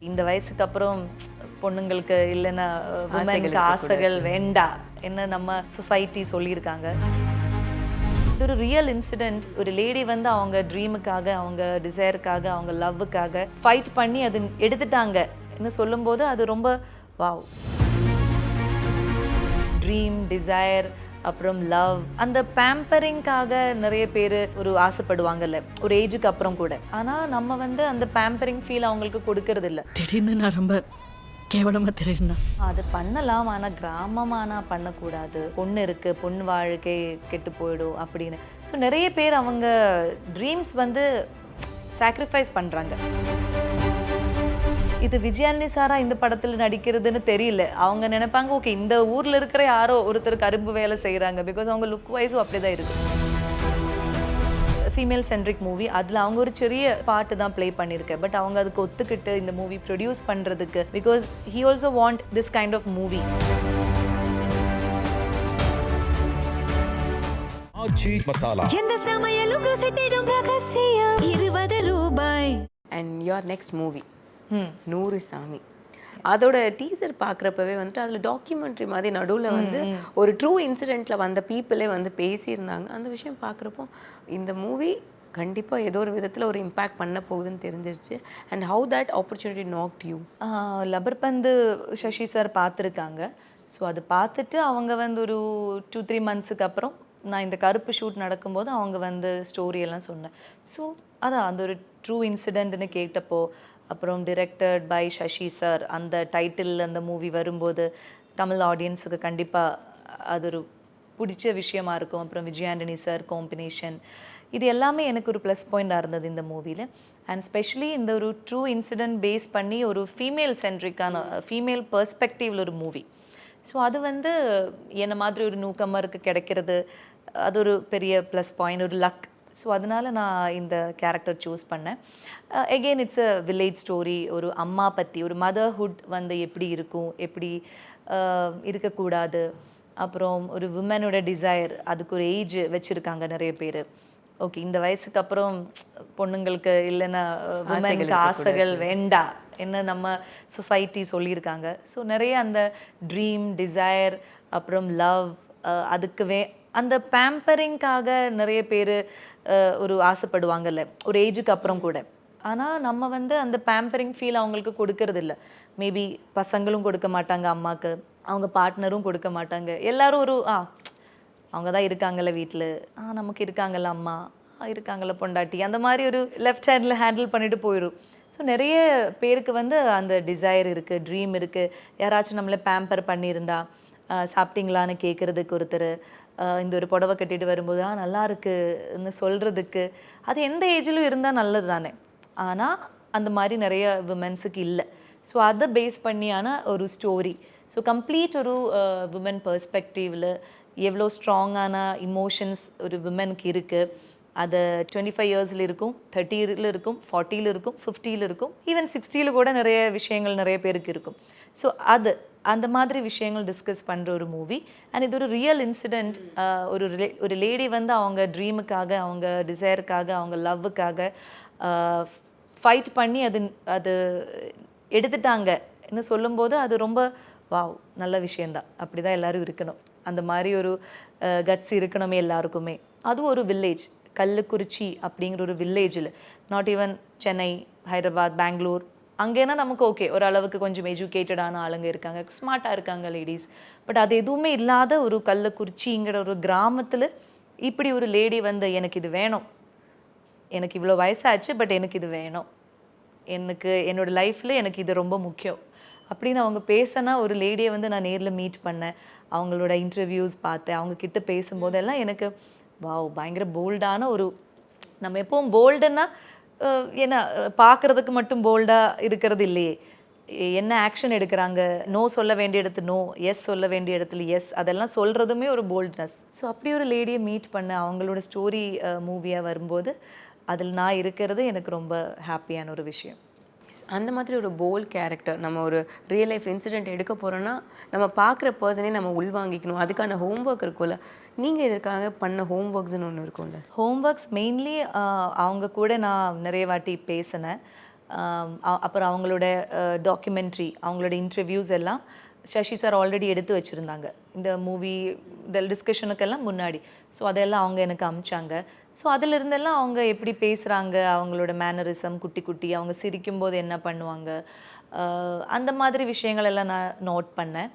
இந்த வயசுக்கு அப்புறம் பொண்ணுங்களுக்கு இல்லைன்னா உமனுக்கு ஆசைகள் வேண்டாம் என்ன நம்ம சொசைட்டி சொல்லியிருக்காங்க. இது ஒரு ரியல் இன்சிடென்ட். ஒரு லேடி வந்து அவங்க ட்ரீமுக்காக, அவங்க டிசைருக்காக, அவங்க லவ்வுக்காக ஃபைட் பண்ணி அது எடுத்துட்டாங்க என்ன சொல்லும்போது அது ரொம்ப வாவ். ட்ரீம், டிசைர், அப்புறம் லவ், அந்த பேம்பரிங்காக நிறைய பேர் ஒரு ஆசைப்படுவாங்கல்ல ஒரு ஏஜுக்கு அப்புறம் கூட. ஆனால் நம்ம வந்து அந்த பேம்பரிங் ஃபீல் அவங்களுக்கு கொடுக்கறது இல்லை. திடீர்னு நான் ரொம்ப கேவலமாக தெரியுதுண்ணா. அது பண்ணலாம், ஆனால் கிராமமானா பண்ணக்கூடாது. பொண்ணு இருக்குது, பொண்ணு வாழ்க்கை கெட்டு போயிடும் அப்படின்னு. ஸோ நிறைய பேர் அவங்க ட்ரீம்ஸ் வந்து சாக்ரிஃபைஸ் பண்ணுறாங்க. இது விஜயானி சாரா இந்த படத்தில் நடிக்கிறதுன்னு தெரியல. அவங்க நினைப்பாங்க ஓகே இந்த ஊரில் இருக்கிற யாரோ ஒருத்தர் கரும்பு வேலை செய்கிறாங்க. பிகாஸ் அவங்க லுக் வைஸும் அப்படி தான் இருக்குது. Female centric movie. அதில் அவங்க ஒரு சிறிய பாட்டு தான் ப்ளே பண்ணியிருக்கேன். பட் அவங்க அதுக்கு ஒத்துக்கிட்டு இந்த மூவி ப்ரொடியூஸ் பண்ணுறதுக்கு because he also want this kind of movie. எந்த சமையலும் ருசி தேடும் ரகசியம் 20 ரூபாய். அண்ட் யுவர் நெக்ஸ்ட் மூவி 100 சாமி. அதோட டீசர் பார்க்குறப்பவே வந்துட்டு அதில் டாக்குமெண்ட்ரி மாதிரி நடுவில் வந்து ஒரு ட்ரூ இன்சிடெண்ட்டில் வந்த பீப்புளே வந்து பேசியிருந்தாங்க. அந்த விஷயம் பார்க்குறப்போ இந்த மூவி கண்டிப்பாக ஏதோ ஒரு விதத்தில் ஒரு இம்பேக்ட் பண்ண போகுதுன்னு தெரிஞ்சிருச்சு. And how that opportunity knocked you? Lubber Pandhu Sasi sir பார்த்துருக்காங்க. ஸோ அது பார்த்துட்டு அவங்க வந்து ஒரு 2-3 மந்த்ஸுக்கு அப்புறம் நான் இந்த கருப்பு ஷூட் நடக்கும்போது அவங்க வந்து ஸ்டோரியெல்லாம் சொன்னேன். ஸோ அதான் அந்த ஒரு ட்ரூ இன்சிடெண்ட்னு கேட்டப்போ, அப்புறம் டிரெக்டட் பை சசி சார், அந்த டைட்டில் அந்த மூவி வரும்போது தமிழ் ஆடியன்ஸுக்கு கண்டிப்பாக அது ஒரு பிடிச்ச விஷயமா இருக்கும். அப்புறம் விஜய் ஆண்டனி சார் காம்பினேஷன், இது எல்லாமே எனக்கு ஒரு ப்ளஸ் பாயிண்டாக இருந்தது இந்த மூவியில். அண்ட் ஸ்பெஷலி இந்த ஒரு ட்ரூ இன்சிடெண்ட் பேஸ் பண்ணி ஒரு ஃபீமேல் சென்ட்ரிக்கான ஃபீமேல் பெர்ஸ்பெக்டிவில் ஒரு மூவி. ஸோ அது வந்து என்ன மாதிரி ஒரு நியூகமருக்கு கிடைக்கிறது அது ஒரு பெரிய ப்ளஸ் பாயிண்ட், ஒரு லக். ஸோ அதனால் நான் இந்த கேரக்டர் சூஸ் பண்ணேன். Again it's a village story. ஒரு அம்மா பற்றி, ஒரு மதர்ஹுட் வந்து எப்படி இருக்கும், எப்படி இருக்கக்கூடாது, அப்புறம் ஒரு விமனோட டிசைர், அதுக்கு ஒரு ஏஜ் வச்சுருக்காங்க நிறைய பேர். ஓகே இந்த வயசுக்கு அப்புறம் பொண்ணுங்களுக்கு இல்லைன்னா விமனுக்கு ஆசைகள் வேண்டாம் என்ன நம்ம சொசைட்டி சொல்லியிருக்காங்க. ஸோ நிறைய அந்த ட்ரீம், டிசைர், அப்புறம் லவ், அதுக்கு அந்த பேம்பரிங்காக நிறைய பேர் ஒரு ஆசைப்படுவாங்கல்ல ஒரு ஏஜுக்கு அப்புறம் கூட. ஆனால் நம்ம வந்து அந்த பேம்பரிங் ஃபீல் அவங்களுக்கு கொடுக்கறது இல்லை. மேபி பசங்களும் கொடுக்க மாட்டாங்க அம்மாவுக்கு, அவங்க பார்ட்னரும் கொடுக்க மாட்டாங்க. எல்லோரும் ஒரு அவங்க தான் இருக்காங்கல்ல வீட்டில், நமக்கு இருக்காங்கல்ல அம்மா, இருக்காங்கல்ல பொண்டாட்டி, அந்த மாதிரி ஒரு லெஃப்ட் ஹேண்டில் ஹேண்டில் பண்ணிட்டு போயிடும். ஸோ நிறைய பேருக்கு வந்து அந்த டிசைர் இருக்குது, ட்ரீம் இருக்குது. யாராச்சும் நம்மளை பேம்பர் பண்ணியிருந்தா சாப்பிட்டீங்களான்னு கேட்குறதுக்கு ஒருத்தர், இந்த ஒரு புடவை கட்டிட்டு வரும்போது நல்லா இருக்குன்னு சொல்கிறதுக்கு, அது எந்த ஏஜிலும் இருந்தால் நல்லது தானே. ஆனால் அந்த மாதிரி நிறைய விமென்ஸுக்கு இல்லை. ஸோ அதை பேஸ் பண்ணியான ஒரு ஸ்டோரி. ஸோ கம்ப்ளீட் ஒரு விமன் பெர்ஸ்பெக்டிவில் எவ்வளோ ஸ்ட்ராங்கான இமோஷன்ஸ் ஒரு விமனுக்கு இருக்குது. அது 25 இயர்ஸில் இருக்கும், 30 இருக்கும், 40 இருக்கும், 50 இருக்கும், ஈவன் 60 கூட நிறைய விஷயங்கள் நிறைய பேருக்கு இருக்கும். ஸோ அது அந்த மாதிரி விஷயங்கள் டிஸ்கஸ் பண்ணுற ஒரு மூவி. அண்ட் இது ஒரு ரியல் இன்சிடெண்ட். ஒரு லேடி வந்து அவங்க ட்ரீமுக்காக, அவங்க டிசைருக்காக, அவங்க லவ்வுக்காக ஃபைட் பண்ணி அது எடுத்துட்டாங்க என்ன சொல்லும்போது அது ரொம்ப வாவ் நல்ல விஷயந்தான். அப்படி தான் எல்லோரும் இருக்கணும். அந்த மாதிரி ஒரு கட்ஸ் இருக்கணுமே எல்லாருக்குமே. அதுவும் ஒரு வில்லேஜ், கள்ளக்குறிச்சி அப்படிங்கிற ஒரு வில்லேஜில், நாட் ஈவன் சென்னை, ஹைதராபாத், பெங்களூர், அங்கேனா நமக்கு ஓகே ஓரளவுக்கு கொஞ்சம் எஜுகேட்டடான ஆளுங்க இருக்காங்க, ஸ்மார்ட்டாக இருக்காங்க லேடிஸ். பட் அது எதுவுமே இல்லாத ஒரு கள்ளக்குறிச்சிங்கிற ஒரு கிராமத்தில் இப்படி ஒரு லேடி வந்து எனக்கு இது வேணும், எனக்கு இவ்வளோ வயசாச்சு பட் எனக்கு இது வேணும், எனக்கு என்னோடய லைஃப்பில் எனக்கு இது ரொம்ப முக்கியம் அப்படின்னு அவங்க பேசினா ஒரு லேடியை வந்து நான் நேரில் மீட் பண்ணேன், அவங்களோட இன்டர்வியூஸ் பார்த்தேன், அவங்கக்கிட்ட பேசும்போதெல்லாம் எனக்கு வாவ் பயங்கர போல்டான ஒரு, நம்ம எப்பவும் போல்டுன்னா ஏன்னா பார்க்குறதுக்கு மட்டும் போல்டாக இருக்கிறது இல்லையே, என்ன ஆக்ஷன் எடுக்கிறாங்க, நோ சொல்ல வேண்டிய இடத்துல நோ, எஸ் சொல்ல வேண்டிய இடத்துல எஸ், அதெல்லாம் சொல்கிறதுமே ஒரு போல்ட்னஸ். ஸோ அப்படி ஒரு லேடியை மீட் பண்ண அவங்களோட ஸ்டோரி மூவியாக வரும்போது அதில் நான் இருக்கிறது எனக்கு ரொம்ப ஹாப்பியான ஒரு விஷயம். அந்த மாதிரி ஒரு போல்ட் கேரக்டர் நம்ம ஒரு ரியல் லைஃப் இன்சிடென்ட் எடுக்க போகிறோன்னா நம்ம பார்க்குற பர்சனே நம்ம உள்வாங்கிக்கணும். அதுக்கான ஹோம்ஒர்க் இருக்கும்ல, நீங்கள் இதற்காக பண்ண ஹோம்ஒர்க்ஸ்னு ஒன்று இருக்கும்ல? ஹோம்ஒர்க்ஸ் மெயின்லி அவங்க கூட நான் நிறைய வாட்டி பேசினேன். அப்புறம் அவங்களோட டாக்குமெண்ட்ரி, அவங்களோட இன்டர்வியூஸ் எல்லாம் சசி சார் ஆல்ரெடி எடுத்து வச்சுருந்தாங்க இந்த மூவி இந்த டிஸ்கஷனுக்கெல்லாம் முன்னாடி. ஸோ அதெல்லாம் அவங்க எனக்கு அமிச்சாங்க. ஸோ அதிலிருந்தெல்லாம் அவங்க எப்படி பேசுகிறாங்க, அவங்களோட மேனரிசம், குட்டி குட்டி அவங்க சிரிக்கும்போது என்ன பண்ணுவாங்க, அந்த மாதிரி விஷயங்கள் எல்லாம் நான் நோட் பண்ணேன்.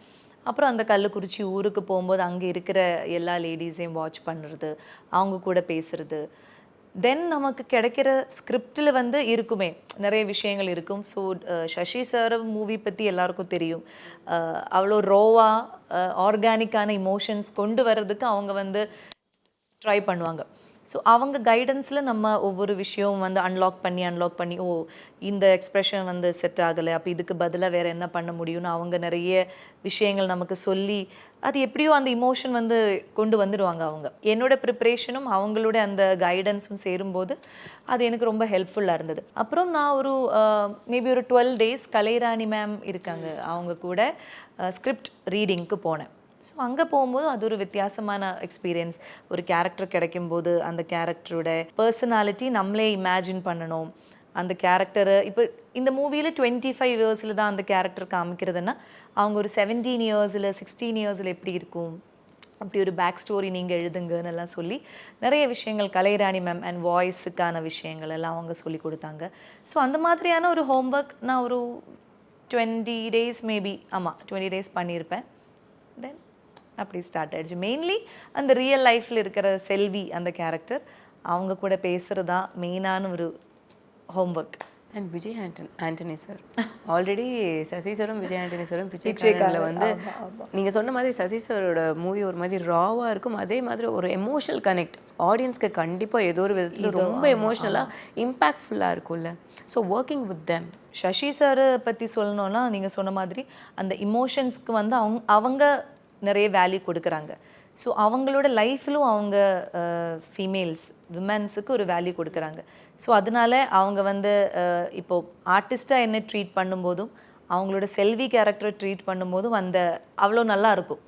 அப்புறம் அந்த கள்ளக்குறிச்சி ஊருக்கு போகும்போது அங்கே இருக்கிற எல்லா லேடிஸையும் வாட்ச் பண்ணுறது, அவங்க கூட பேசுகிறது. தென் நமக்கு கிடைக்கிற ஸ்கிரிப்டில் வந்து இருக்குமே நிறைய விஷயங்கள் இருக்கும். ஸோ சசி சார் மூவி பற்றி எல்லாருக்கும் தெரியும். அவ்வளோ ரோவாக ஆர்கானிக்கான இமோஷன்ஸ் கொண்டு வர்றதுக்கு அவங்க வந்து ட்ரை பண்ணுவாங்க. ஸோ அவங்க கைடன்ஸில் நம்ம ஒவ்வொரு விஷயம் வந்து அன்லாக் பண்ணி ஓ இந்த எக்ஸ்ப்ரெஷன் வந்து செட் ஆகலை, அப்போ இதுக்கு பதிலாக வேறு என்ன பண்ண முடியும்னு அவங்க நிறைய விஷயங்கள் நமக்கு சொல்லி அது எப்படியோ அந்த இமோஷன் வந்து கொண்டு வந்துடுவாங்க அவங்க. என்னோட ப்ரிப்ரேஷனும் அவங்களோட அந்த கைடன்ஸும் சேரும்போது அது எனக்கு ரொம்ப ஹெல்ப்ஃபுல்லாக இருந்தது. அப்புறம் நான் ஒரு மேபி ஒரு 12 days கலைராணி மேம் இருக்காங்க, அவங்க கூட ஸ்கிரிப்ட் ரீடிங்க்கு போனேன். ஸோ அங்கே போகும்போது அது ஒரு வித்தியாசமான எக்ஸ்பீரியன்ஸ். ஒரு கேரக்டர் கிடைக்கும்போது அந்த கேரக்டரோட பர்சனாலிட்டி நம்மளே இமேஜின் பண்ணணும். அந்த கேரக்டரை இப்போ இந்த மூவியில் 25 yearsல தான் அந்த கேரக்டர் காமிக்கிறதுன்னா அவங்க ஒரு 17 yearsல 16 yearsல எப்படி இருக்கும், அப்படி ஒரு பேக் ஸ்டோரி நீங்கள் எழுதுங்கன்னு எல்லாம் சொல்லி நிறைய விஷயங்கள் கலைராணி மேம் அண்ட் வாய்ஸுக்கான விஷயங்கள் எல்லாம் அவங்க சொல்லி கொடுத்தாங்க. ஸோ அந்த மாதிரியான ஒரு ஹோம்ஒர்க் நான் ஒரு 20 days மேபி 20 days பண்ணியிருப்பேன். தென் அப்படி ஸ்டார்ட் ஆகிடுச்சு. மெயின்லி அந்த ரியல் லைஃப்பில் இருக்கிற செல்வி அந்த கேரக்டர் அவங்க கூட பேசுகிறது தான் மெயினான ஒரு homework. And Vijay Antony sir already Sasi சாரும் விஜய் ஆண்டனி சாரும் பிச்சைக்காரனில் வந்து நீங்கள் சொன்ன மாதிரி சசி சாரோட மூவி ஒரு மாதிரி ராவாக இருக்கும். அதே மாதிரி ஒரு எமோஷனல் கனெக்ட் ஆடியன்ஸ்க்கு கண்டிப்பாக ஏதோ ஒரு விதத்தில் ரொம்ப எமோஷ்னலாக இம்பேக்ட்ஃபுல்லாக இருக்கும்ல. So working with them. Sasi சாரை பற்றி சொல்லணுன்னா நீங்கள் சொன்ன மாதிரி அந்த இமோஷன்ஸ்க்கு வந்து அவங்க நிறைய வேல்யூ கொடுக்குறாங்க. ஸோ அவங்களோட லைஃப்லும் அவங்க ஃபீமேல்ஸ் விமென்ஸுக்கு ஒரு வேல்யூ கொடுக்குறாங்க. ஸோ அதனால அவங்க வந்து இப்போது ஆர்டிஸ்ட்டாக என்ன ட்ரீட் பண்ணும்போதும் அவங்களோட செல்வி கேரக்டரை ட்ரீட் பண்ணும்போதும் அந்த அவ்வளோ நல்லா இருக்கும்.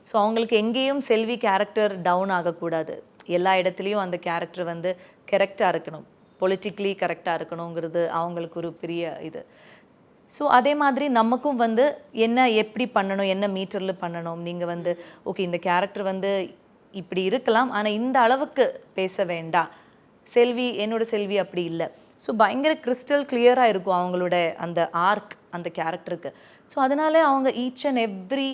ஸோ அவங்களுக்கு எங்கேயும் செல்வி கேரக்டர் டவுன் ஆகக்கூடாது. எல்லா இடத்துலையும் அந்த கேரக்டர் வந்து கரெக்டாக இருக்கணும், பொலிட்டிக்கலி கரெக்டாக இருக்கணுங்கிறது அவங்களுக்கு ஒரு பெரிய இது. ஸோ அதே மாதிரி நமக்கும் வந்து என்ன எப்படி பண்ணணும், என்ன மீட்டரில் பண்ணணும். நீங்கள் வந்து ஓகே இந்த கேரக்டர் வந்து இப்படி இருக்கலாம், ஆனால் இந்த அளவுக்கு பேச வேண்டாம். என்னோட செல்வி அப்படி இல்லை. ஸோ பயங்கர கிறிஸ்டல் கிளியராக இருக்கும் அவங்களோட அந்த ஆர்க் அந்த கேரக்டருக்கு. ஸோ அதனால அவங்க ஈச் அண்ட் எவ்ரி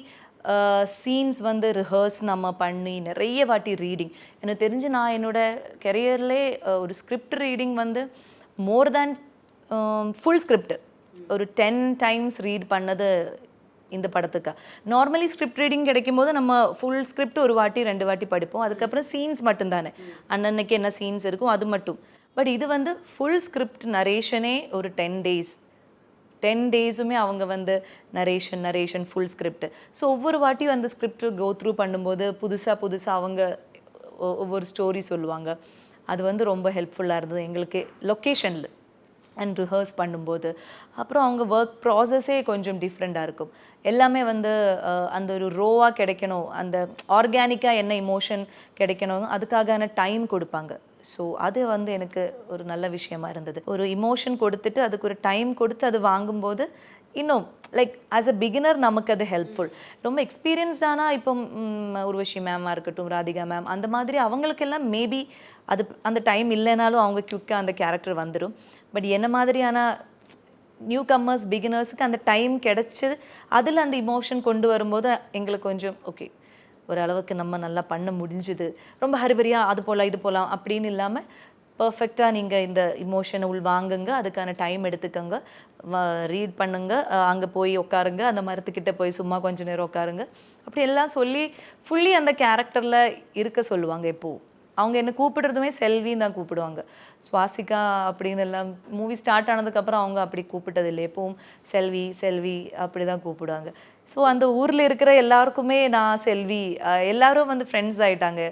சீன்ஸ் வந்து ரிஹர்ஸ் நம்ம பண்ணி நிறைய வாட்டி ரீடிங். எனக்கு தெரிஞ்சு நான் என்னோட கெரியர்லே ஒரு ஸ்கிரிப்ட் ரீடிங் வந்து மோர் தேன் ஃபுல் ஸ்கிரிப்ட் ஒரு 10 times ரீட் பண்ணது இந்த படத்துக்கு. நார்மலி ஸ்கிரிப்ட் ரீடிங் கிடைக்கும் போது நம்ம ஃபுல் ஸ்கிரிப்ட் ஒரு வாட்டி 2 வாட்டி படிப்போம். அதுக்கப்புறம் சீன்ஸ் மட்டும்தானே, அன்னன்னைக்கு என்ன சீன்ஸ் இருக்கும் அது மட்டும். பட் இது வந்து ஃபுல் ஸ்கிரிப்ட் நரேஷனே ஒரு 10 days அவங்க வந்து நரேஷன் ஃபுல் ஸ்கிரிப்ட். ஸோ ஒவ்வொரு வாட்டியும் அந்த ஸ்கிரிப்ட் கோ த்ரூ பண்ணும்போது புதுசாக அவங்க ஒவ்வொரு ஸ்டோரி சொல்லுவாங்க. அது வந்து ரொம்ப ஹெல்ப்ஃபுல்லாக இருந்தது எங்களுக்கு லொக்கேஷனில் அண்ட் ரிஹர்ஸ் பண்ணும்போது. அப்புறம் அவங்க ஒர்க் ப்ராசஸே கொஞ்சம் டிஃப்ரெண்ட்டாக இருக்கும். எல்லாமே வந்து அந்த ஒரு ரோவாக கிடைக்கணும், அந்த ஆர்கானிக்காக என்ன இமோஷன் கிடைக்கணும், அதுக்கான டைம் கொடுப்பாங்க. ஸோ அது வந்து எனக்கு ஒரு நல்ல விஷயமா இருந்தது. ஒரு இமோஷன் கொடுத்துட்டு அதுக்கு ஒரு டைம் கொடுத்து அது வாங்கும்போது இன்னும் லைக் ஆஸ் அ பிகினர் நமக்கு அது ஹெல்ப்ஃபுல். ரொம்ப எக்ஸ்பீரியன்ஸ்டானா இப்போ உர்வஷி மேமாக இருக்கட்டும், ராதிகா மேம், அந்த மாதிரி அவங்களுக்கெல்லாம் மேபி அது அந்த டைம் இல்லைனாலும் அவங்க குயிக்காக அந்த கேரக்டர் வந்துடும். பட் என்ன மாதிரியான நியூ கம்மர்ஸ் பிகினர்ஸுக்கு அந்த டைம் கிடச்சி அதில் அந்த இமோஷன் கொண்டு வரும்போது எங்களுக்கு கொஞ்சம் ஓகே ஓரளவுக்கு நம்ம நல்லா பண்ண முடிஞ்சுது. ரொம்ப ஹரிபரியாக அது போகலாம் இது போகலாம் அப்படின்னு இல்லாமல் பர்ஃபெக்டாக நீங்கள் இந்த இமோஷனை வாங்குங்க, அதுக்கான டைம் எடுத்துக்கோங்க, ரீட் பண்ணுங்க, அங்கே போய் உட்காருங்க, அந்த மரத்துக்கிட்ட போய் சும்மா கொஞ்சம் நேரம் உட்காருங்க, அப்படி எல்லாம் சொல்லி ஃபுல்லி அந்த கேரக்டரில் இருக்க சொல்லுவாங்க. எப்போது அவங்க என்ன கூப்பிடுறதுமே செல்வின்னு தான் கூப்பிடுவாங்க. ஸ்வாசிகா அப்படின்னு எல்லாம் மூவி ஸ்டார்ட் ஆனதுக்கப்புறம் அவங்க அப்படி கூப்பிட்டதில்லை. எப்பவும் செல்வி அப்படி தான் கூப்பிடுவாங்க. ஸோ அந்த ஊரில் இருக்கிற எல்லாருக்குமே நான் செல்வி, எல்லாரும் வந்து ஃப்ரெண்ட்ஸ் ஆகிட்டாங்க,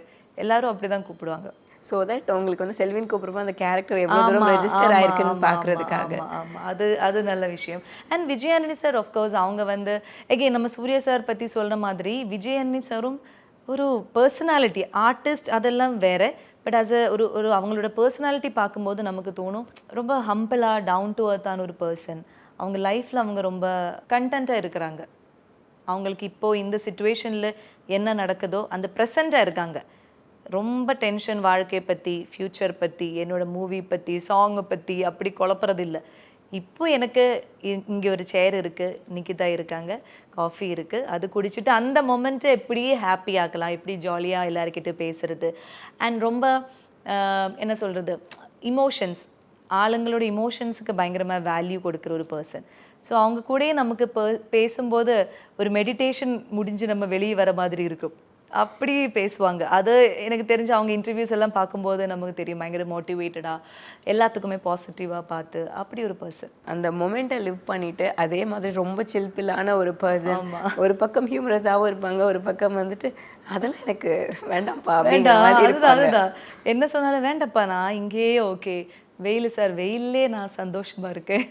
எல்லாரும் அப்படி தான் கூப்பிடுவாங்க. ஸோ தட் உங்களுக்கு வந்து செல்வின் கூப்பிடுறப்போ அந்த கேரக்டர் எவ்வளோ தூரம் ரெஜிஸ்டர் ஆயிருக்குன்னு பார்க்குறதுக்காக. ஆமாம், அது நல்ல விஷயம். அண்ட் விஜயானி சார் ஆஃப்கோர்ஸ் அவங்க வந்து எகெயின் நம்ம சூர்யா சார் பற்றி சொல்கிற மாதிரி விஜயானி சாரும் ஒரு பர்சனாலிட்டி ஆர்டிஸ்ட் அதெல்லாம் வேறு. பட் ஆஸ் ஒரு அவங்களோட பர்சனாலிட்டி பார்க்கும்போது நமக்கு தோணும் ரொம்ப ஹம்பிளாக டவுன் டு அர்த்தான ஒரு பர்சன். அவங்க லைஃப்பில் அவங்க ரொம்ப கண்டென்ட்டாக இருக்கிறாங்க. அவங்களுக்கு இப்போது இந்த சிச்சுவேஷனில் என்ன நடக்குதோ அந்த ப்ரெசண்ட்டாக இருக்காங்க. ரொம்ப டென்ஷன் வாழ்க்கையை பற்றி, ஃப்யூச்சர் பற்றி, என்னோடய மூவி பற்றி, சாங்கை பற்றி அப்படி குழப்பறதில்லை. இப்போ எனக்கு இங்கே ஒரு சேர் இருக்குது, நிக்கிதா இருக்காங்க, காஃபி இருக்குது, அது குடிச்சிட்டு அந்த மொமெண்ட்டை எப்படியே ஹாப்பி ஆக்கலாம், எப்படி ஜாலியாக எல்லாருக்கிட்ட பேசுறது. அண்ட் ரொம்ப என்ன சொல்கிறது, இமோஷன்ஸ், ஆளுங்களோட இமோஷன்ஸுக்கு பயங்கரமாக வேல்யூ கொடுக்குற ஒரு பர்சன். ஸோ அவங்க கூடயே நமக்கு பேசும்போது ஒரு மெடிடேஷன் முடிஞ்சு நம்ம வெளியே வர மாதிரி இருக்கும். அப்படி பேசுவாங்க. அது எனக்கு தெரிஞ்ச அவங்க இன்டர்வியூஸ் எல்லாம் பார்க்கும்போது நமக்கு தெரியும், பயங்கர மோட்டிவேட்டடாக எல்லாத்துக்குமே பாசிட்டிவாக பார்த்து அப்படி ஒரு பர்சன். அந்த மொமெண்ட்டை லிவ் பண்ணிட்டு அதே மாதிரி ரொம்ப சில்பில்லான ஒரு பர்சன். ஒரு பக்கம் ஹியூமரஸாகவும் இருப்பாங்க, ஒரு பக்கம் வந்துட்டு அதெல்லாம் எனக்கு வேண்டாம்ப்பா அதுதான் என்ன சொன்னாலும் வேண்டாப்பா, நான் இங்கேயே ஓகே, வெயில் சார், வெயிலே நான் சந்தோஷமாக இருக்கேன்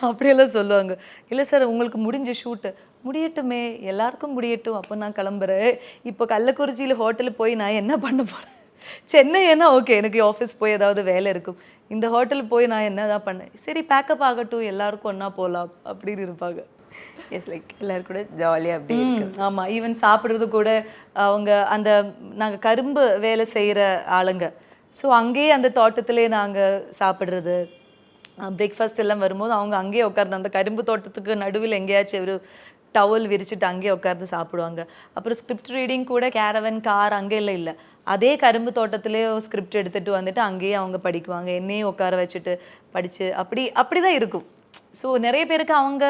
அப்படியெல்லாம் சொல்லுவாங்க. இல்லை சார் உங்களுக்கு முடிஞ்ச ஷூட்டு முடியட்டுமே, எல்லாருக்கும் முடியட்டும், அப்போ நான் கிளம்புறேன். இப்போ கள்ளக்குறிச்சியில் ஹோட்டலுக்கு போய் நான் என்ன பண்ண போகிறேன்? சென்னைன்னா ஓகே, எனக்கு ஆஃபீஸ் போய் ஏதாவது வேலை இருக்கும், இந்த ஹோட்டலுக்கு போய் நான் என்ன தான் பண்ணேன், சரி பேக்கப் ஆகட்டும், எல்லாருக்கும் ஒன்றா போகலாம் அப்படின்னு இருப்பாங்க. எஸ், லைக் எல்லோரும் கூட ஜாலியாக அப்படி. ஆமாம், ஈவன் சாப்பிட்றது கூட அவங்க அந்த நாங்கள் கரும்பு வேலை செய்கிற ஆளுங்க. ஸோ அங்கேயே அந்த தோட்டத்திலே நாங்கள் சாப்பிட்றது, பிரேக்ஃபாஸ்ட் எல்லாம் வரும்போது அவங்க அங்கேயே உட்கார்ந்து அந்த கரும்பு தோட்டத்துக்கு நடுவில் எங்கேயாச்சும் ஒரு டவல் விரிச்சுட்டு அங்கேயே உட்கார்ந்து சாப்பிடுவாங்க. அப்புறம் ஸ்கிரிப்ட் ரீடிங் கூட கேரவன் கார் அங்கே இல்லை, அதே கரும்பு தோட்டத்திலே ஸ்கிரிப்ட் எடுத்துகிட்டு வந்துட்டு அங்கேயே அவங்க படிக்குவாங்க, என்னையும் உட்கார வச்சுட்டு படித்து அப்படி தான் இருக்கும். ஸோ நிறைய பேருக்கு அவங்க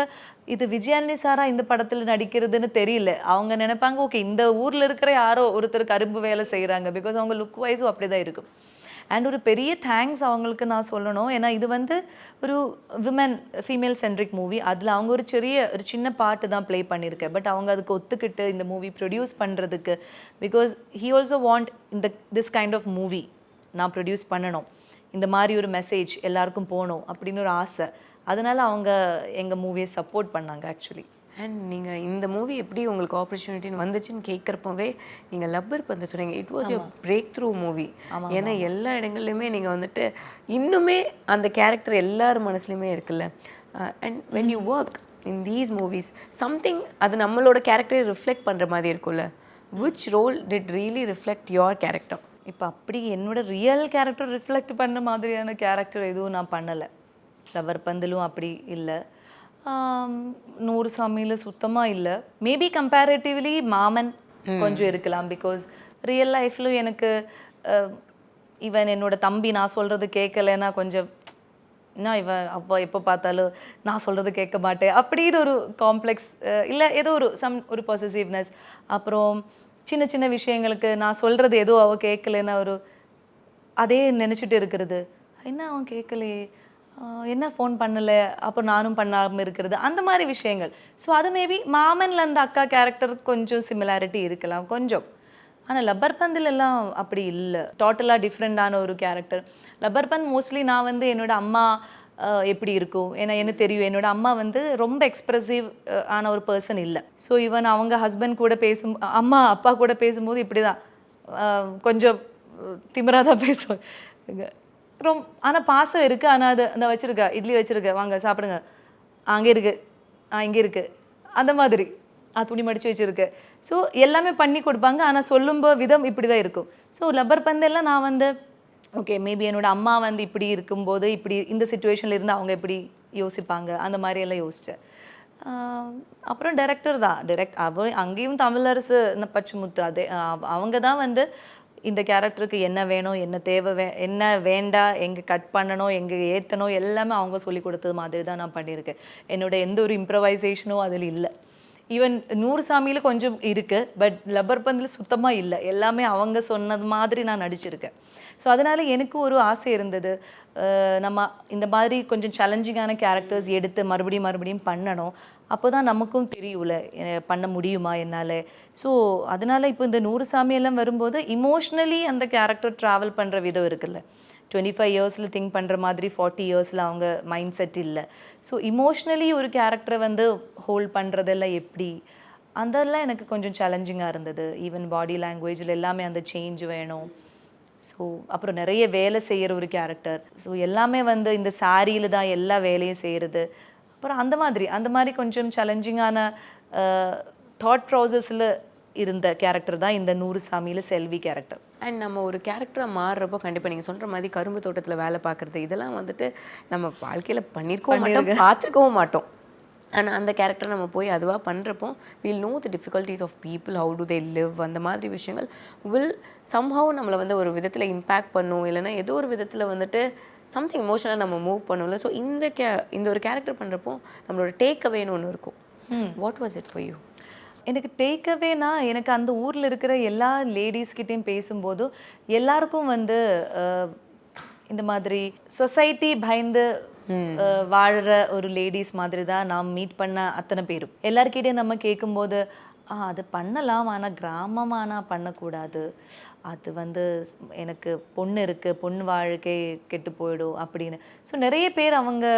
இது விஜயானி சாரா இந்த படத்தில் நடிக்கிறதுன்னு தெரியல. அவங்க நினைப்பாங்க ஓகே இந்த ஊரில் இருக்கிற யாரோ ஒருத்தர் கரும்பு வேலை செய்கிறாங்க, பிகாஸ் அவங்க லுக் வைஸும் அப்படி தான் இருக்கும். அண்ட் ஒரு பெரிய தேங்க்ஸ் அவங்களுக்கு நான் சொல்லணும். ஏன்னா இது வந்து ஒரு விமன் ஃபீமேல் சென்ட்ரிக் மூவி. அதில் அவங்க ஒரு சின்ன பாட்டு தான் ப்ளே பண்ணியிருக்கேன். பட் அவங்க அதுக்கு ஒத்துக்கிட்டு இந்த மூவி ப்ரொடியூஸ் பண்ணுறதுக்கு, because he also want this kind of movie நான் ப்ரொடியூஸ் பண்ணணும், இந்த மாதிரி ஒரு மெசேஜ் எல்லாருக்கும் போகணும் அப்படின்னு ஒரு ஆசை. அதனால் அவங்க எங்கள் மூவியை சப்போர்ட் பண்ணாங்க ஆக்சுவலி. அண்ட் நீங்கள் இந்த மூவி எப்படி உங்களுக்கு ஆப்பர்ச்சுனிட்டின்னு வந்துச்சுன்னு கேட்குறப்பவே நீங்கள் லப்பர் பந்து சொன்னீங்க, it was your break through movie. ஏன்னா எல்லா இடங்கள்லையுமே நீங்கள் வந்துட்டு இன்னுமே அந்த கேரக்டர் எல்லார் மனசுலையுமே இருக்குல்ல. And when you work in these movies something அது நம்மளோட கேரக்டரை ரிஃப்ளெக்ட் பண்ணுற மாதிரி இருக்கும்ல. Which role did really reflect your character? இப்போ அப்படி என்னோட ரியல் கேரக்டர் ரிஃப்ளெக்ட் பண்ண மாதிரியான கேரக்டர் எதுவும் நான் பண்ணலை. லவர் பந்திலும் அப்படி இல்லை, நூறு சாமியில் சுத்தமாக இல்லை. மேபி கம்பேரிட்டிவ்லி மாமன் கொஞ்சம் இருக்கலாம், பிகாஸ் ரியல் லைஃப்லும் எனக்கு ஈவன் என்னோட தம்பி நான் சொல்கிறது கேட்கலைன்னா கொஞ்சம் என்ன இவன் அப்போ எப்போ பார்த்தாலும் நான் சொல்கிறது கேட்க மாட்டேன் அப்படின்னு ஒரு காம்ப்ளெக்ஸ், இல்லை ஏதோ ஒரு பொசசிவ்னஸ். அப்புறம் சின்ன சின்ன விஷயங்களுக்கு நான் சொல்கிறது ஏதோ அவள் கேட்கலன்னா ஒரு அதே நினச்சிட்டு இருக்கிறது, என்ன அவன் கேட்கலையே, என்ன ஃபோன் பண்ணலை, அப்போ நானும் பண்ணாமல் இருக்கிறது, அந்த மாதிரி விஷயங்கள். ஸோ அது மேபி மாமனில் அந்த அக்கா கேரக்டர் கொஞ்சம் சிமிலாரிட்டி இருக்கலாம் கொஞ்சம். ஆனால் லப்பர் பந்தில் எல்லாம் அப்படி இல்லை, டோட்டலாக டிஃப்ரெண்டான ஒரு கேரக்டர். லப்பர் பந்த் மோஸ்ட்லி நான் வந்து என்னோட அம்மா எப்படி இருக்கும், ஏன்னா எனக்கு தெரியும் என்னோட அம்மா வந்து ரொம்ப எக்ஸ்ப்ரெசிவ் ஆன ஒரு பர்சன் இல்லை. ஸோ ஈவன் அவங்க ஹஸ்பண்ட் கூட அம்மா அப்பா கூட பேசும்போது இப்படி தான் கொஞ்சம் திமிராக தான் பேசுவாங்க. ஆனால் பாசம் இருக்குது, ஆனால் அது அந்த வச்சுருக்க இட்லி வச்சுருக்க வாங்க சாப்பிடுங்க, அங்கே இருக்குது, இங்கே இருக்குது, அந்த மாதிரி துணி மடித்து வச்சுருக்கு. ஸோ எல்லாமே பண்ணி கொடுப்பாங்க, ஆனால் சொல்லும்போது விதம் இப்படி தான் இருக்கும். ஸோ லப்பர் பந்தெல்லாம் நான் வந்து ஓகே மேபி என்னோடய அம்மா வந்து இப்படி இருக்கும்போது இப்படி இந்த சுச்சுவேஷனில் இருந்து அவங்க எப்படி யோசிப்பாங்க அந்த மாதிரியெல்லாம் யோசித்தேன். அப்புறம் டைரக்டர் தான் அங்கேயும் தமிழரசு பச்சைமுத்து அதே அவங்க தான் வந்து இந்த கேரக்டருக்கு என்ன வேணும், என்ன தேவை, என்ன வேண்டாம், எங்கே கட் பண்ணணும், எங்கே ஏற்றணும் எல்லாமே அவங்க சொல்லி கொடுத்தது மாதிரி தான் நான் பண்ணியிருக்கேன். என்னோட எந்த ஒரு இம்ப்ரவைசேஷனும் அதில் இல்லை. ஈவன் நூறு சாமியில் கொஞ்சம் இருக்குது, பட் லப்பர் பந்தில் சுத்தமாக இல்லை, எல்லாமே அவங்க சொன்னது மாதிரி நான் நடிச்சிருக்கேன். ஸோ அதனால் எனக்கு ஒரு ஆசை இருந்தது, நம்ம இந்த மாதிரி கொஞ்சம் சேலஞ்சிங்கான கேரக்டர்ஸ் எடுத்து மறுபடியும் பண்ணணும், அப்போ தான் நமக்கும் தெரியும்ல பண்ண முடியுமா என்னால். ஸோ அதனால் இப்போ இந்த நூறு சாமியெல்லாம் வரும்போது இமோஷ்னலி அந்த கேரக்டர் ட்ராவல் பண்ணுற விதம் இருக்குல்ல, 25 இயர்ஸில் திங்க் பண்ணுற மாதிரி 40 இயர்ஸில் அவங்க மைண்ட் செட் இல்லை. ஸோ இமோஷ்னலி ஒரு கேரக்டரை வந்து ஹோல்ட் பண்ணுறதெல்லாம் எப்படி, அதெல்லாம் எனக்கு கொஞ்சம் சேலஞ்சிங்காக இருந்தது. ஈவன் பாடி லாங்குவேஜில் எல்லாமே அந்த சேஞ்ச் வேணும். ஸோ அப்புறம் நிறைய வேலை செய்கிற ஒரு கேரக்டர். ஸோ எல்லாமே வந்து இந்த சாரியில் தான் எல்லா வேலையும் செய்கிறது. அப்புறம் அந்த மாதிரி கொஞ்சம் சேலஞ்சிங்கான தாட் ப்ராசஸில் இருந்த கேரக்டர் தான் இந்த 100 சாமியில் செல்வி கேரக்டர். அண்ட் நம்ம ஒரு கேரக்டராக மாறுறப்போ கண்டிப்பாக நீங்கள் சொல்கிற மாதிரி கரும்பு தோட்டத்தில் வேலை பார்க்குறது இதெல்லாம் வந்துட்டு நம்ம வாழ்க்கையில் பண்ணியிருக்கவும் மாட்டோம், பார்த்துருக்கவும் மாட்டோம். ஆனால் அந்த கேரக்டர் நம்ம போய் அதுவாக பண்ணுறப்போ will know the difficulties of people, how do they live, அந்த மாதிரி விஷயங்கள் வில் சம்ஹவ் நம்மளை வந்து ஒரு விதத்தில் இம்பேக்ட் பண்ணும். இல்லைன்னா ஏதோ ஒரு விதத்தில் வந்துட்டு சம்திங் எமோஷனலாக நம்ம மூவ் பண்ணுவோம்ல. ஸோ இந்த ஒரு கேரக்டர் பண்ணுறப்போ நம்மளோட டேக் அவேன்னு ஒன்று இருக்கும். What was it for you? எனக்கு டேக் அவேனா, எனக்கு அந்த ஊரில் இருக்கிற எல்லா லேடிஸ்கிட்டையும் பேசும்போது எல்லாருக்கும் வந்து இந்த மாதிரி சொசைட்டி பயந்து வாழற ஒரு லேடிஸ் மாதிரி தான் நாம் மீட் பண்ண அத்தனை பேரும். எல்லாருக்கிட்டையும் நம்ம கேட்கும்போது அது பண்ணலாம், ஆனால் கிராமமானால் பண்ணக்கூடாது, அது வந்து எனக்கு பொண்ணு இருக்குது, பொண்ணு வாழ்க்கை கெட்டு போயிடும் அப்படின்னு. ஸோ நிறைய பேர் அவங்க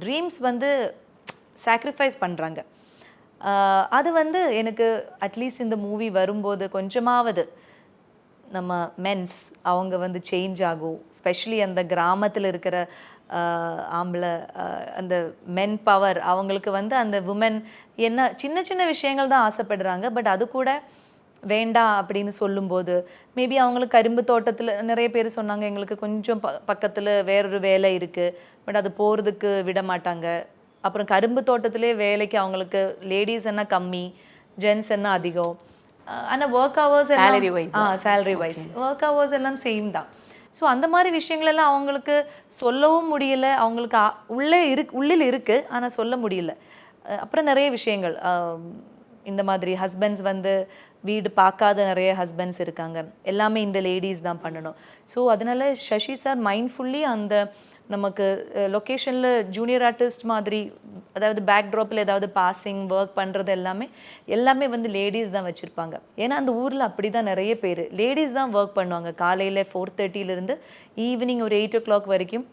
ட்ரீம்ஸ் வந்து சாக்ரிஃபைஸ் பண்ணுறாங்க. அது வந்து எனக்கு அட்லீஸ்ட் இந்த மூவி வரும்போது கொஞ்சமாவது நம்ம மென்ஸ் அவங்க வந்து சேஞ்ச் ஆகும். ஸ்பெஷலி அந்த கிராமத்தில் இருக்கிற ஆம்பளை அந்த மென் பவர் அவங்களுக்கு வந்து அந்த உமன் என்ன சின்ன சின்ன விஷயங்கள் தான் ஆசைப்படுறாங்க. பட் அது கூட வேண்டாம் அப்படின்னு சொல்லும்போது மேபி அவங்களுக்கு கரும்பு தோட்டத்தில் நிறைய பேர் சொன்னாங்க எங்களுக்கு கொஞ்சம் பக்கத்தில் வேறொரு வேலை இருக்குது, பட் அது போகிறதுக்கு விட மாட்டாங்க. அப்புறம் கரும்பு தோட்டத்திலே வேலைக்கு அவங்களுக்கு லேடிஸ் என்ன கம்மி, ஜென்ஸ் என்ன அதிகம். ஆனால் work hours salary wise work hours எல்லாம் சேம் தான். ஸோ அந்த மாதிரி விஷயங்களெல்லாம் அவங்களுக்கு சொல்லவும் முடியல, அவங்களுக்கு உள்ளில் இருக்குது ஆனால் சொல்ல முடியல. அப்புறம் நிறைய விஷயங்கள் இந்த மாதிரி ஹஸ்பண்ட்ஸ் வந்து வீடு பார்க்காத நிறைய ஹஸ்பண்ட்ஸ் இருக்காங்க, எல்லாமே இந்த லேடிஸ் தான் பண்ணணும். ஸோ அதனால சசி சார் மைண்ட்ஃபுல்லி அந்த நமக்கு லொக்கேஷனில் ஜூனியர் ஆர்டிஸ்ட் மாதிரி, அதாவது பேக் ட்ராப்பில் ஏதாவது பாசிங் ஒர்க் பண்ணுறது எல்லாமே வந்து லேடிஸ் தான் வச்சுருப்பாங்க. ஏன்னா அந்த ஊரில் அப்படி தான் நிறைய பேர் லேடிஸ் தான் ஒர்க் பண்ணுவாங்க. காலையில் 4:30 ஈவினிங் ஒரு 8 o'clock வரைக்கும்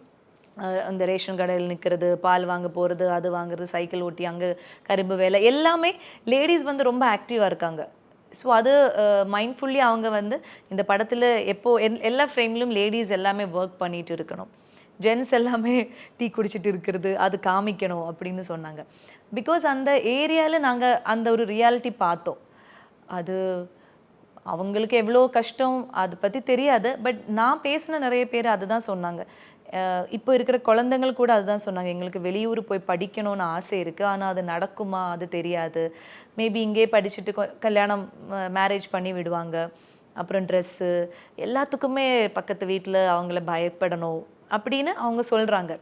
அந்த ரேஷன் கடையில் நிற்கிறது, பால் வாங்க போகிறது, அது வாங்குறது, சைக்கிள் ஓட்டி அங்கே கரும்பு வேலை, எல்லாமே லேடிஸ் வந்து ரொம்ப ஆக்டிவாக இருக்காங்க. ஸோ அது மைண்ட்ஃபுல்லி அவங்க வந்து இந்த படத்தில் எல்லா ஃப்ரேம்லையும் லேடிஸ் எல்லாமே ஒர்க் பண்ணிட்டு இருக்கணும், ஜென்ஸ் எல்லாமே டீ குடிச்சிட்டு இருக்கிறது அது காமிக்கணும் அப்படின்னு சொன்னாங்க. பிகாஸ் அந்த ஏரியாவில் நாங்கள் அந்த ஒரு ரியாலிட்டி பார்த்தோம். அது அவங்களுக்கு எவ்வளோ கஷ்டம் அதை பற்றி தெரியாது. பட் நான் பேசின நிறைய பேர் அதுதான் சொன்னாங்க. இப்போ இருக்கிற குழந்தைங்கள் கூட அதுதான் சொன்னாங்க, எங்களுக்கு வெளியூர் போய் படிக்கணும்னு ஆசை இருக்குது, ஆனால் அது நடக்குமா அது தெரியாது. மேபி இங்கே படிச்சுட்டு கல்யாணம் மேரேஜ் பண்ணி விடுவாங்க. அப்புறம் ட்ரெஸ்ஸு எல்லாத்துக்குமே பக்கத்து வீட்டில் அவங்கள பயப்படணும் அப்படின்னு அவங்க சொல்கிறாங்க.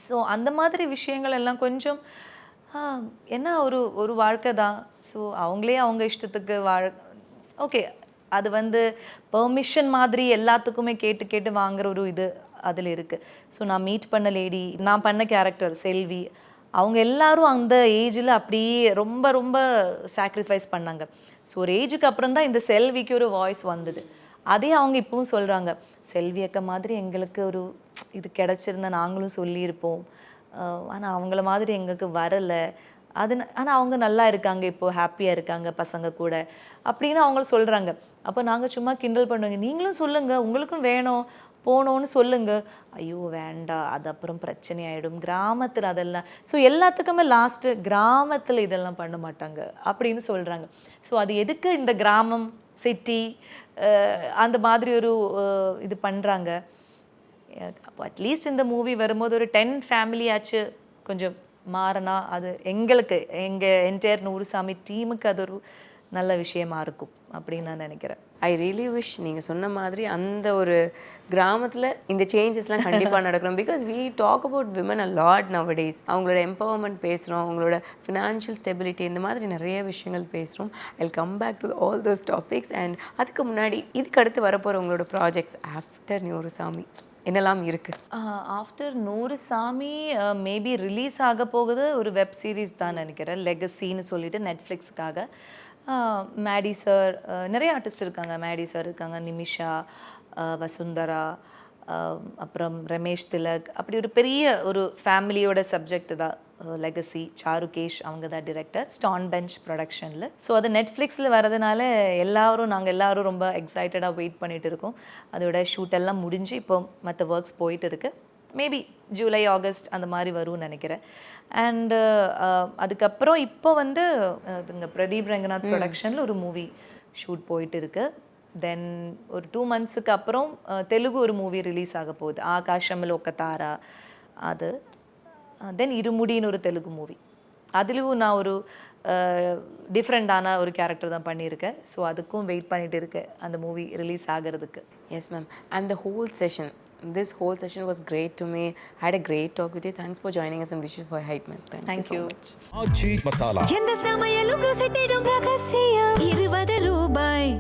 ஸோ அந்த மாதிரி விஷயங்கள் எல்லாம் கொஞ்சம் என்ன ஒரு வாழ்க்கை தான். ஸோ அவங்களே அவங்க இஷ்டத்துக்கு ஓகே, அது வந்து பெர்மிஷன் மாதிரி எல்லாத்துக்குமே கேட்டு வாங்குற ஒரு இது அதில் இருக்குது. ஸோ நான் மீட் பண்ண லேடி, நான் பண்ண கேரக்டர் செல்வி, அவங்க எல்லாரும் அந்த ஏஜில் அப்படியே ரொம்ப ரொம்ப சாக்ரிஃபைஸ் பண்ணாங்க. ஸோ ஒரு ஏஜுக்கு அப்புறம் தான் இந்த செல்விக்கு ஒரு வாய்ஸ் வந்தது. அதே அவங்க இப்பவும் சொல்கிறாங்க, செல்வி அக்கா மாதிரி எங்களுக்கு ஒரு இது கிடச்சிருந்தா நாங்களும் சொல்லியிருப்போம், ஆனால் அவங்கள மாதிரி எங்களுக்கு வரலை. ஆனால் அவங்க நல்லா இருக்காங்க, இப்போது ஹாப்பியாக இருக்காங்க பசங்க கூட அப்படின்னு அவங்க சொல்கிறாங்க. அப்போ நாங்கள் சும்மா கிண்டல் பண்ணுவோங்க, நீங்களும் சொல்லுங்கள், உங்களுக்கும் வேணும் போகணுன்னு சொல்லுங்கள். ஐயோ வேண்டாம், அது அப்புறம் பிரச்சனை ஆகிடும் கிராமத்தில் அதெல்லாம். ஸோ எல்லாத்துக்குமே லாஸ்ட்டு கிராமத்தில் இதெல்லாம் பண்ண மாட்டாங்க அப்படின்னு சொல்கிறாங்க. ஸோ அது எதுக்கு இந்த கிராமம் சிட்டி அந்த மாதிரி ஒரு இது பண்ணுறாங்க. அப்போ அட்லீஸ்ட் இந்த மூவி வரும்போது ஒரு 10 ஃபேமிலியாச்சு கொஞ்சம் மாறினா அது எங்களுக்கு எங்கள் என்டையர் 100 சாமி டீமுக்கு அது ஒரு நல்ல விஷயமா இருக்கும் அப்படின்னு நான் நினைக்கிறேன். ஐ ரியலி விஷ் நீங்கள் சொன்ன மாதிரி அந்த ஒரு கிராமத்தில் இந்த சேஞ்சஸ்லாம் கண்டிப்பாக நடக்கணும். Because we talk about women a lot nowadays. அவங்களோட எம்பவர்மெண்ட் பேசுகிறோம், அவங்களோட ஃபினான்ஷியல் ஸ்டெபிலிட்டி, இந்த மாதிரி நிறைய விஷயங்கள் பேசுகிறோம். I will come back to all those topics. And அதுக்கு முன்னாடி இதுக்கு அடுத்து வரப்போகிற உங்களோட ப்ராஜெக்ட்ஸ் ஆஃப்டர் 100 சாமி என்னெல்லாம் இருக்குது? ஆஃப்டர் 100 சாமி மேபி ரிலீஸ் ஆக போகுது ஒரு வெப் சீரிஸ் தான் நினைக்கிறேன், லெகசின்னு சொல்லிட்டு நெட்ஃப்ளிக்ஸுக்காக. மேடி சார், நிறைய ஆர்டிஸ்ட் இருக்காங்க, மேடி சார் இருக்காங்க, நிமிஷா, வசுந்தரா, அப்புறம் ரமேஷ் திலக், அப்படி ஒரு பெரிய ஒரு ஃபேமிலியோட சப்ஜெக்ட் தான் லெகசி, சாருகேஷ் அவங்க தான் டிரெக்டர், ஸ்டான் பெஞ்ச் ப்ரொடக்ஷனில். ஸோ அது நெட்ஃப்ளிக்ஸில் வரதுனால நாங்கள் எல்லாரும் ரொம்ப எக்ஸைட்டடாக வெயிட் பண்ணிட்டு இருக்கோம். அதோட ஷூட் எல்லாம் முடிஞ்சு இப்போ மற்ற ஒர்க்ஸ் போயிட்டு இருக்கு. மேபி ஜூலை ஆகஸ்ட் அந்த மாதிரி வரும்னு நினைக்கிறேன். அண்டு அதுக்கப்புறம் இப்போ வந்து இங்கே பிரதீப் ரங்கநாத் ப்ரொடக்ஷனில் ஒரு மூவி ஷூட் போயிட்டு இருக்கு. தென் ஒரு 2 monthsக்கு அப்புறம் தெலுங்கு ஒரு மூவி ரிலீஸ் ஆக போகுது, ஆகாஷம்ல ఒక తార. அது தென் இருமுடின்னு ஒரு தெலுங்கு மூவி. அதுலேயும் நான் ஒரு டிஃப்ரெண்ட்டான ஒரு கேரக்டர் தான் பண்ணியிருக்கேன். ஸோ அதுக்கும் வெயிட் பண்ணிட்டு இருக்கேன் அந்த மூவி ரிலீஸ் ஆகிறதுக்கு. Yes ma'am. And the whole session, this whole session was great to me. I had a great talk with you. Thanks for joining us and wishes for height, man. Thank you so much. ஆச்சி மசாலா. எந்த சமையலும் ருசி தேடும் ரகசியம் 20 ரூபாய்.